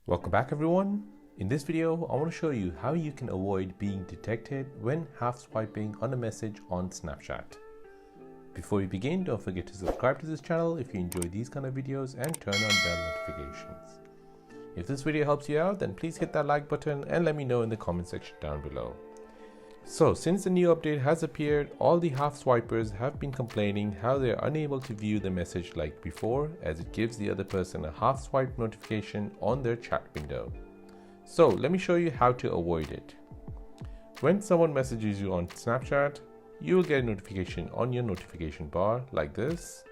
Welcome back everyone. In this video, I want to show you how you can avoid being detected when half swiping on a message on Snapchat. Before we begin, don't forget to subscribe to this channel if you enjoy these kind of videos and turn on bell notifications. If this video helps you out, then please hit that like button and let me know in the comment section down below. So since the new update has appeared, all the half swipers have been complaining how they are unable to view the message like before, as it gives the other person a half swipe notification on their chat window. So let me show you how to avoid it. When someone messages you on Snapchat, you will get a notification on your notification bar like this.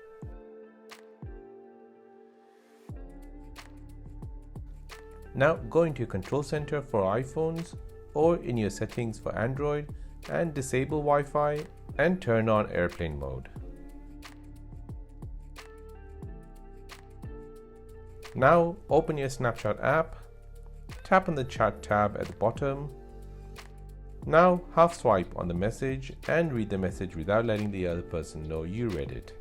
Now go into your control center for iPhones or in your settings for Android and disable Wi-Fi and turn on airplane mode. Now open your Snapchat app, tap on the chat tab at the bottom. Now half swipe on the message and read the message without letting the other person know you read it.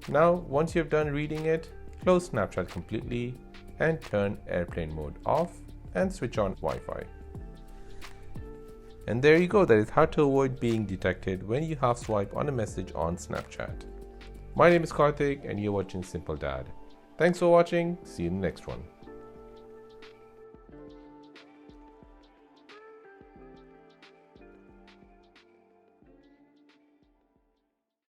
Now once you have done reading it, close Snapchat completely and turn airplane mode off and switch on Wi-Fi. And there you go, that is how to avoid being detected when you half swipe on a message on Snapchat. My name is Karthik and you're watching Simple Dad. Thanks for watching, see you in the next one.